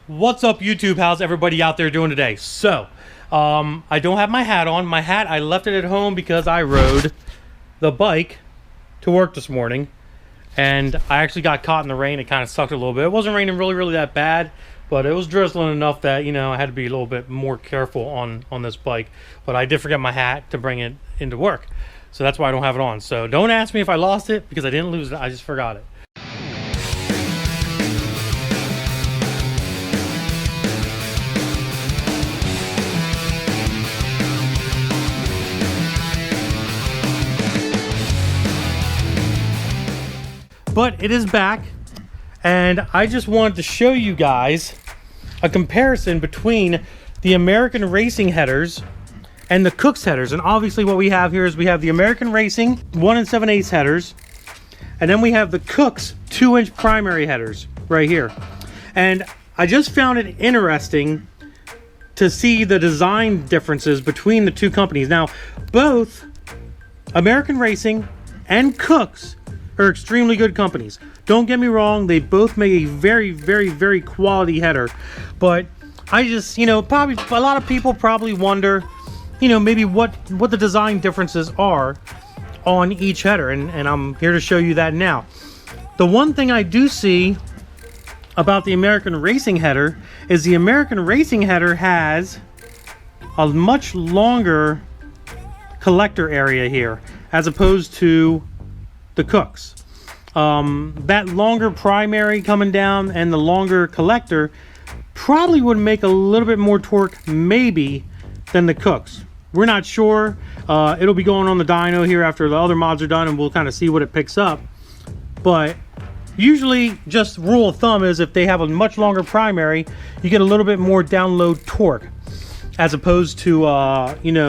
What's up, YouTube? How's everybody out there doing today? So, I don't have my hat on. My hat, I left it at home because I rode the bike to work this morning. And I actually got caught in the rain. It kind of sucked a little bit. It wasn't raining really that bad, but it was drizzling enough that, you know, I had to be a little bit more careful on this bike. But I did forget my hat to bring it into work. So that's why I don't have it on. So don't ask me if I lost it, because I didn't lose it. I just forgot it. But it is back, and I just wanted to show you guys a comparison between the American Racing headers and the Kooks headers. And obviously what we have here is we have the American Racing 1 7/8 headers, and then we have the Kooks 2-inch primary headers right here. And I just found it interesting to see the design differences between the two companies. Now, both American Racing and Kooks are extremely good companies. Don't get me wrong, they both make a very quality header. But I just, probably a lot of people probably wonder, maybe what the design differences are on each header, and I'm here to show you that now. The one thing I do see about the American Racing header is the American Racing header has a much longer collector area here as opposed to the Kooks. That longer primary coming down and the longer collector probably would make a little bit more torque maybe than the Kooks. We're not sure. It'll be going on the dyno here after the other mods are done, and we'll kind of see what it picks up. But usually, just rule of thumb is if they have a much longer primary, you get a little bit more download torque as opposed to upper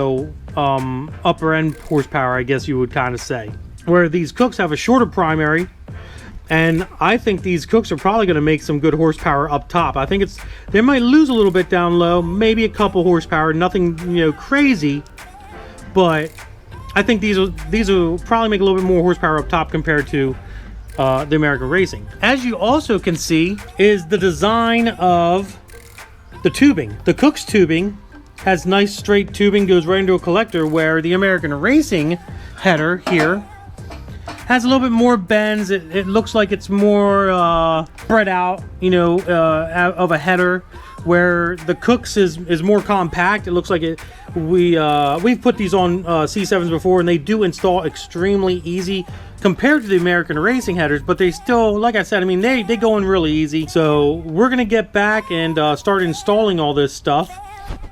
end horsepower, I guess you would kind of say. Where these Kooks have a shorter primary, and I think these Kooks are probably going to make some good horsepower up top. I think they might lose a little bit down low, maybe a couple horsepower, nothing crazy, but I think these will probably make a little bit more horsepower up top compared to the American Racing. As you also can see is the design of the tubing. The Kooks tubing has nice straight tubing, goes right into a collector, where the American Racing header here has a little bit more bends. It looks like it's more spread out, of a header, where the Kooks is more compact. It looks like it. We've put these on C7s before, and they do install extremely easy compared to the American Racing headers, but they still, like I said, I mean, they go in really easy. So we're gonna get back and start installing all this stuff.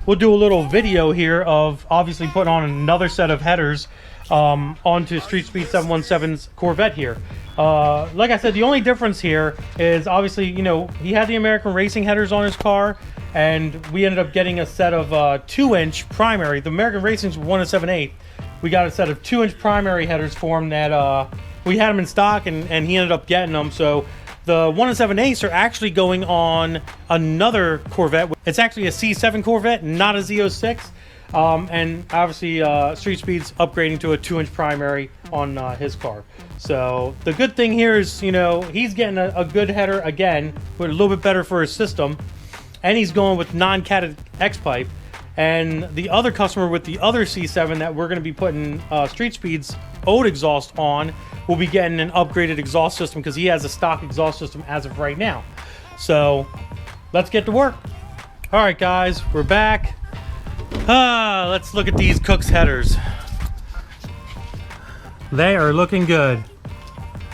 We'll do a little video here of obviously putting on another set of headers onto Street Speed 717's Corvette here. Like I said, the only difference here is obviously, he had the American Racing headers on his car, and we ended up getting a set of 2-inch primary. The American Racing's 1 7/8. We got a set of 2-inch primary headers for him that we had them in stock, and he ended up getting them. So the 1 7/8 are actually going on another Corvette. It's actually a C7 Corvette, not a Z06. And obviously Street Speed's upgrading to a 2-inch primary on his car. So the good thing here is, he's getting a good header again, but a little bit better for his system. And he's going with non-catted X-pipe. And the other customer with the other C7 that we're going to be putting Street Speed's old exhaust on will be getting an upgraded exhaust system, because he has a stock exhaust system as of right now. So let's get to work. All right, guys, we're back. Let's look at these Kooks headers. They are looking good.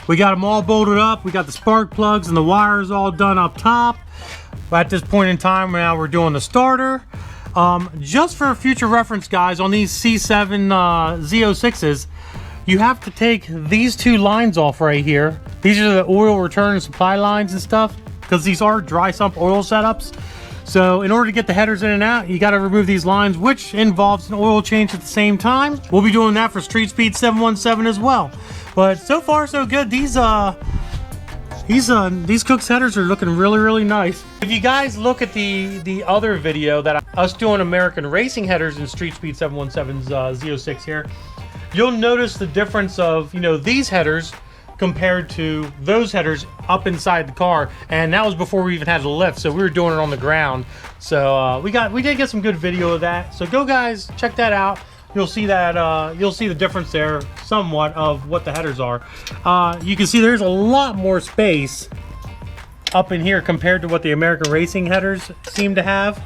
We got them all bolted up. We got the spark plugs and the wires all done up top. At this point in time, now we're doing the starter. Just for future reference, guys, on these C7 Z06s, you have to take these two lines off right here. These are the oil return and supply lines and stuff, because these are dry sump oil setups. So in order to get the headers in and out, you got to remove these lines, which involves an oil change at the same time. We'll be doing that for Street Speed 717 as well. But so far so good. These Kooks headers are looking really nice. If you guys look at the other video that us doing American Racing headers in Street Speed 717's Z06 here, you'll notice the difference of, these headers compared to those headers up inside the car, and that was before we even had the lift, so we were doing it on the ground. So we did get some good video of that. So go guys, check that out. You'll see that you'll see the difference there somewhat of what the headers are. You can see there's a lot more space up in here compared to what the American Racing headers seem to have.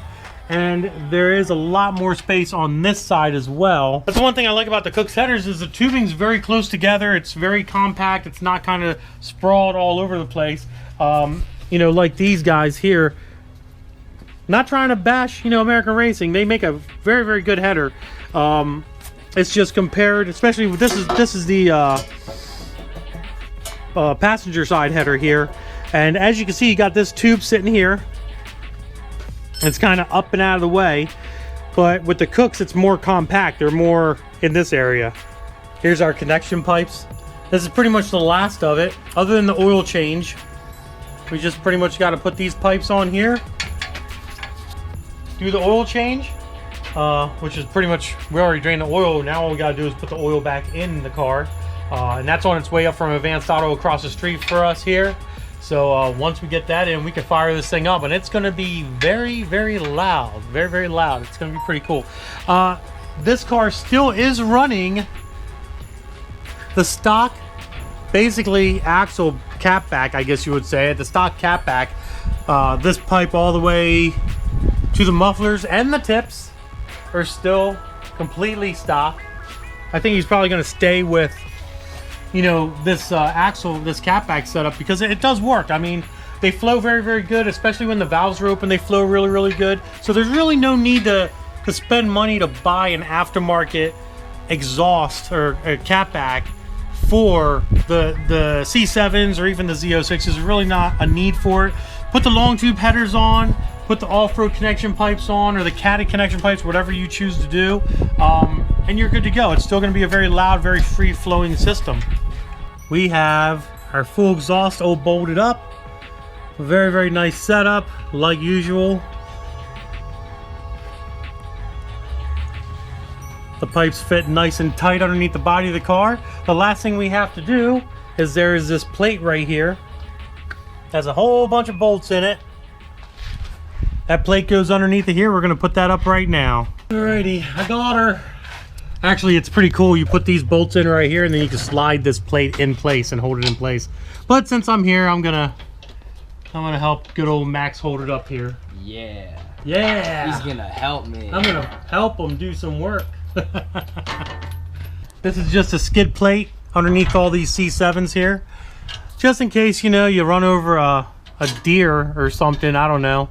And there is a lot more space on this side as well. That's the one thing I like about the Cook's headers is the tubing's very close together. It's very compact. It's not kind of sprawled all over the place. You know, like these guys here. Not trying to bash, you know, American Racing. They make a very, very good header. It's just compared, especially with this is the passenger side header here. And as you can see, you got this tube sitting here. It's kind of up and out of the way, but with the Cooks it's more compact. They're more in this area. Here's our connection pipes. This is pretty much the last of it, other than the oil change. We just pretty much got to put these pipes on here, do the oil change, which is pretty much, we already drained the oil. Now all we got to do is put the oil back in the car, and that's on its way up from Advanced Auto across the street for us here. So once we get that in, we can fire this thing up, and it's going to be very, very loud. Very, very loud. It's going to be pretty cool. This car still is running the stock, basically axle cap back, I guess you would say, the stock cap back. This pipe all the way to the mufflers and the tips are still completely stock. I think he's probably going to stay with, you know, this axle, this catback setup, because it does work. I mean, they flow very, very good, especially when the valves are open. They flow really, really good. So there's really no need to spend money to buy an aftermarket exhaust or a catback for the C7s or even the Z06s. There's really not a need for it. Put the long tube headers on, put the off-road connection pipes on, or the caddy connection pipes, whatever you choose to do, and you're good to go. It's still going to be a very loud, very free-flowing system. We have our full exhaust all bolted up. Very, very nice setup, like usual. The pipes fit nice and tight underneath the body of the car. The last thing we have to do is there is this plate right here. Has a whole bunch of bolts in it. That plate goes underneath of here. We're going to put that up right now. Alrighty, I got her. Actually, it's pretty cool. You put these bolts in right here, and then you can slide this plate in place and hold it in place. But since I'm here, I'm gonna help good old Max hold it up here. Yeah. Yeah. He's gonna help me. I'm gonna help him do some work. This is just a skid plate underneath all these C7s here, just in case, you know, you run over a deer or something. I don't know.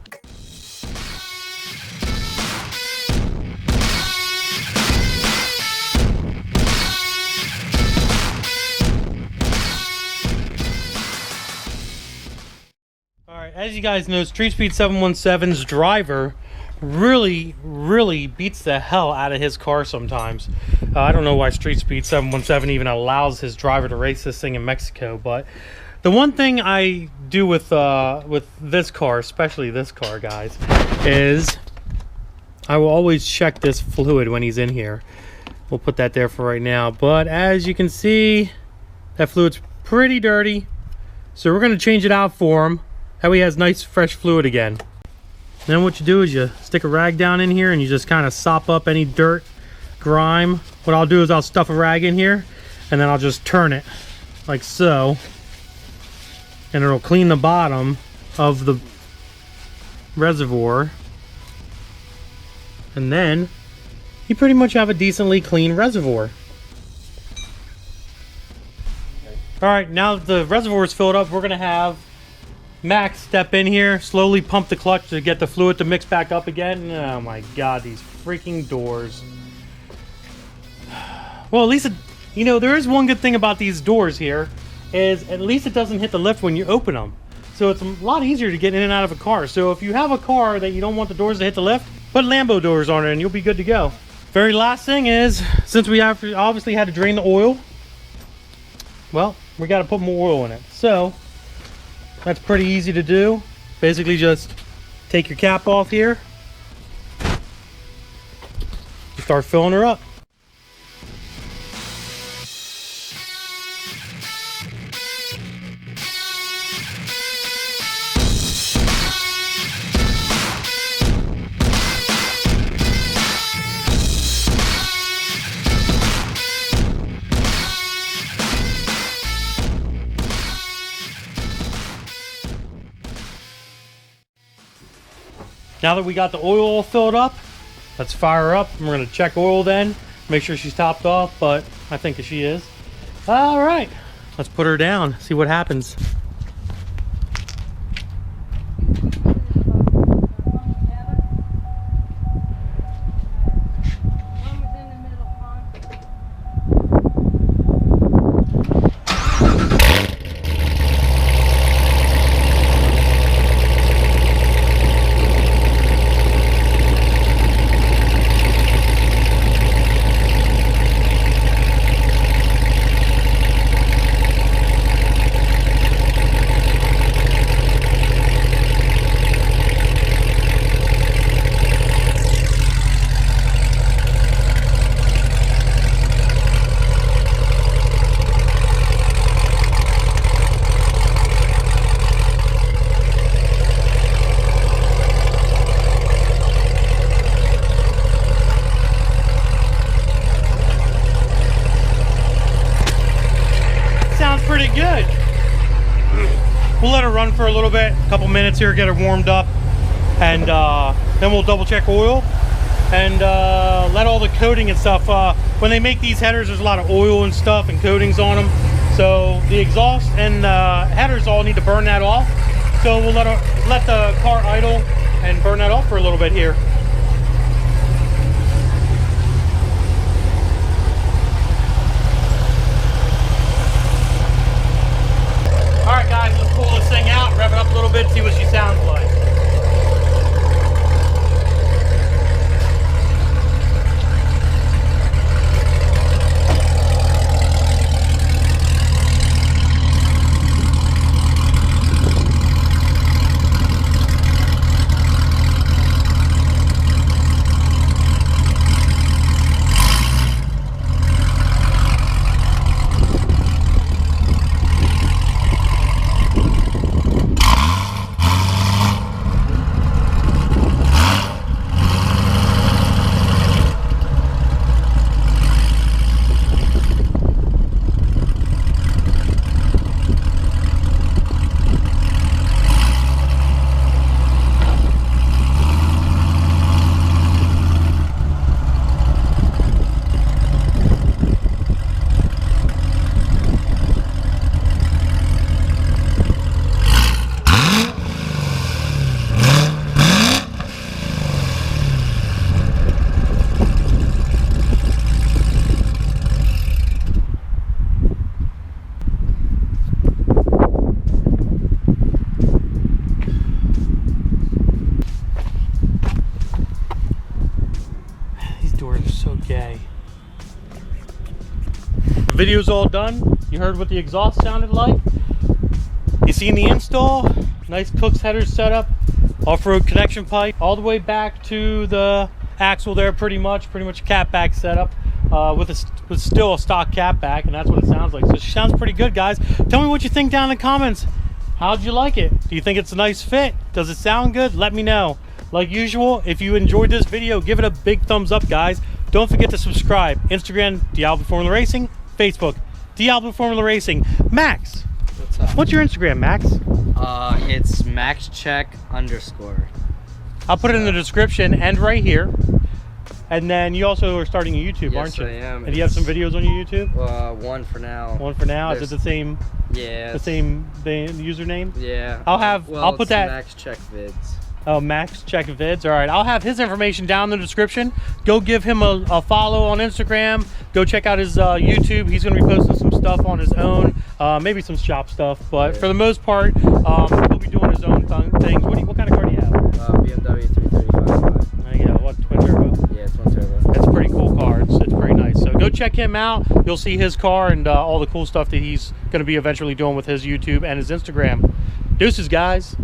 As you guys know, Street Speed 717's driver really beats the hell out of his car sometimes. I don't know why Street Speed 717 even allows his driver to race this thing in Mexico, but the one thing I do with this car, especially this car, guys, is I will always check this fluid when he's in here. We'll put that there for right now, but as you can see, that fluid's pretty dirty, so we're going to change it out for him. That way he has nice fresh fluid again. Then what you do is you stick a rag down in here and you just kind of sop up any dirt, grime. What I'll do is I'll stuff a rag in here and then I'll just turn it like so, and it'll clean the bottom of the reservoir, and then you pretty much have a decently clean reservoir. Alright, now that the reservoir is filled up, we're going to have Max step in here, slowly pump the clutch to get the fluid to mix back up again. Oh my god, these freaking doors. Well, at least, you know, there is one good thing about these doors here, is at least it doesn't hit the lift when you open them. So it's a lot easier to get in and out of a car. So if you have a car that you don't want the doors to hit the lift, put Lambo doors on it and you'll be good to go. Very last thing is, since we obviously had to drain the oil, well, we got to put more oil in it. So that's pretty easy to do. Basically just take your cap off here, start filling her up. Now that we got the oil all filled up, let's fire her up. We're gonna check oil then, make sure she's topped off, but I think that she is. All right, let's put her down, see what happens. Pretty good. We'll let her run for a little bit, a couple minutes here, get her warmed up, and then we'll double check oil and let all the coating and stuff. When they make these headers, there's a lot of oil and stuff and coatings on them, so the exhaust and headers all need to burn that off. So we'll let the car idle and burn that off for a little bit here. Alright guys, let's pull this thing out, rev it up a little bit, see what she sounds like. Video's all done. You heard what the exhaust sounded like. You seen the install. Nice Cook's header setup, off-road connection pipe all the way back to the axle there, pretty much a cat back setup with still a stock cat back, and that's what it sounds like. So she sounds pretty good, guys. Tell me what you think down in the comments. How'd you like it? Do you think it's a nice fit? Does it sound good? Let me know. Like usual, if you enjoyed this video, give it a big thumbs up, guys. Don't forget to subscribe. Instagram, Diablo Formula Racing. Facebook, Diablo Formula Racing. Max, what's up? What's your Instagram, Max? It's maxcheck_. I'll put it in the description and right here. And then you also are starting a YouTube, aren't you? Yes, I am. And do you have some videos on your YouTube? One for now. One for now. Is it the same? Yeah. The same username? Yeah. I'll put that. Maxcheck Vids. Oh, Max Check Vids. All right, I'll have his information down in the description. Go give him a follow on Instagram. Go check out his YouTube. He's going to be posting some stuff on his own, maybe some shop stuff. But for the most part, he'll be doing his own things. What kind of car do you have? BMW 335. Yeah, what, twin turbo? Yeah, twin turbo. It's a pretty cool car. It's pretty nice. So go check him out. You'll see his car and all the cool stuff that he's going to be eventually doing with his YouTube and his Instagram. Deuces, guys.